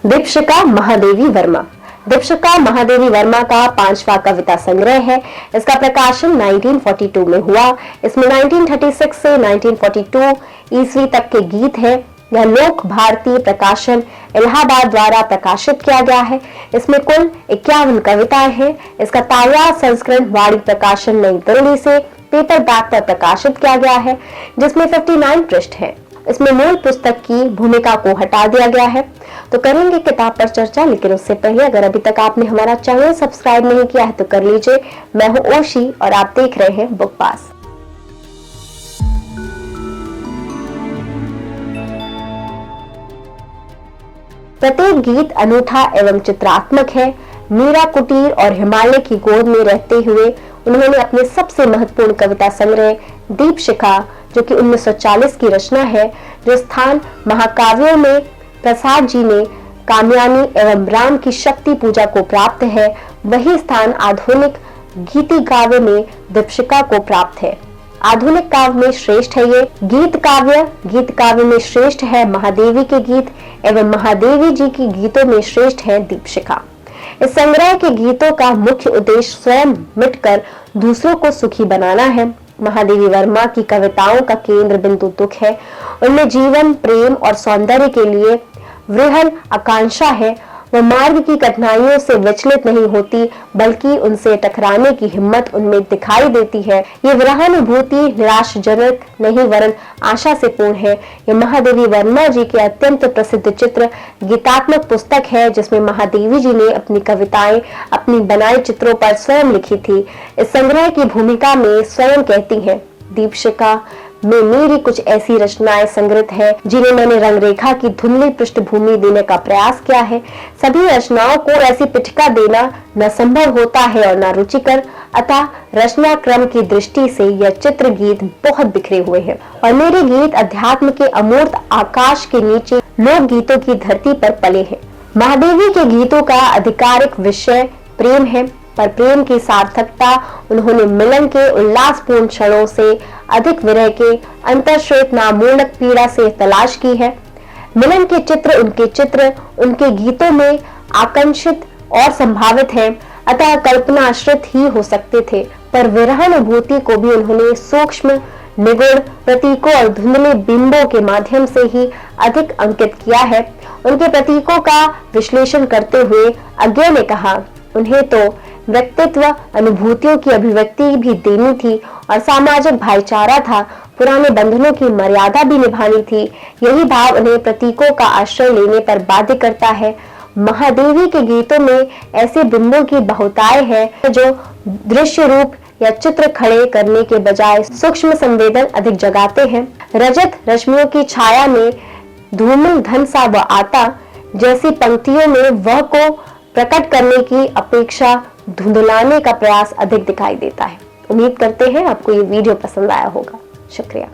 दीपशिखा महादेवी वर्मा। दीपशिखा महादेवी वर्मा का 5वां कविता संग्रह है। इसका प्रकाशन 1942 में हुआ। इसमें 1936 से 1942 ईस्वी तक के गीत हैं। यह लोक भारती प्रकाशन इलाहाबाद द्वारा प्रकाशित किया गया है। इसमें कुल 51 कविताएं हैं। इसका ताजा संस्करण वाणी प्रकाशन नई दिल्ली से पेपर बैक पर प्रकाशित किया गया है, जिसमें 59 पृष्ठ है। इसमें मूल पुस्तक की भूमिका को हटा दिया गया है। तो करेंगे किताब पर चर्चा, लेकिन उससे पहले अगर अभी तक आपने हमारा चैनल सब्सक्राइब नहीं किया है तो कर लीजिए। मैं हूं ओशी और आप देख रहे हैं बुक पास। प्रत्येक गीत अनूठा एवं चित्रात्मक है। मीरा कुटीर और हिमालय की गोद में रहते हुए उन्होंने अपने सबसे महत्वपूर्ण कविता संग्रह दीपशिखा, जो कि 1940 की रचना है, जो स्थान महाकाव्यों में प्रसाद जी ने कामयानी एवं राम की शक्ति पूजा को प्राप्त है, वही स्थान आधुनिक गीति काव्य में दीपशिखा को प्राप्त है। आधुनिक काव्य में श्रेष्ठ है ये गीत काव्य में श्रेष्ठ है महादेवी के गीत एवं महादेवी जी की गीतों में श्रेष्ठ है दीपशिखा। इस संग्रह के गीतों का मुख्य उद्देश्य स्वयं मिटकर दूसरों को सुखी बनाना है। महादेवी वर्मा की कविताओं का केंद्र बिंदु दुख है। उनमें जीवन, प्रेम और सौंदर्य के लिए वृहद आकांक्षा है। वह मार्ग की कठिनाइयों से विचलित नहीं होती, बल्कि उनसे टकराने की हिम्मत उनमें दिखाई देती है। ये वरानुभूति निराशाजनक नहीं वरन आशा से पूर्ण है। ये महादेवी वर्मा जी के अत्यंत प्रसिद्ध चित्र गीतात्मक पुस्तक है, जिसमें महादेवी जी ने अपनी कविताएं अपनी बनाए चित्रों पर स्वयं लिखी थी। इस संग्रह की भूमिका में स्वयं कहती हैं, दीपशिखा में मेरी कुछ ऐसी रचनाएं संग्रहित है जिन्हें मैंने रंगरेखा की धुंधली पृष्ठभूमि देने का प्रयास किया है। सभी रचनाओं को ऐसी पीठिका देना न संभव होता है और न रुचिकर, अतः रचना क्रम की दृष्टि से यह चित्र गीत बहुत बिखरे हुए हैं और मेरे गीत अध्यात्म के अमूर्त आकाश के नीचे लोक गीतों की धरती पर पले हैं। महादेवी के गीतों का आधिकारिक विषय प्रेम है, पर प्रेम की सार्थकता उन्होंने मिलन के उल्लासपूर्ण क्षणों से अधिक विरह के अंतर्श्वेत नामूलक पीड़ा से तलाश की है। मिलन के चित्र उनके गीतों में आकांक्षित और संभावित हैं, अतः कल्पना आश्रित ही हो सकते थे, पर विरहानुभूति को भी उन्होंने सूक्ष्म निगूढ़ प्रतीकों और धुंधले बिंबों के माध्यम से ही अधिक अंकित किया है। उनके प्रतीकों का विश्लेषण करते हुए अज्ञे ने कहा, उन्हें तो व्यक्तित्व अनुभूतियों की अभिव्यक्ति भी देनी थी और सामाजिक भाईचारा था, पुराने बंधनों की मर्यादा भी निभानी थी। यही भाव उन्हें प्रतीकों का आश्रय लेने पर बाध्य करता है। महादेवी के गीतों में ऐसे बिंबों की बहुतायत है जो दृश्य रूप या चित्र खड़े करने के बजाय सूक्ष्म संवेदन अधिक जगाते हैं। रजत रश्मियों की छाया में धूमिल धन सा व आता जैसी पंक्तियों में वह को प्रकट करने की अपेक्षा धुंधलाने का प्रयास अधिक दिखाई देता है। उम्मीद करते हैं आपको ये वीडियो पसंद आया होगा। शुक्रिया।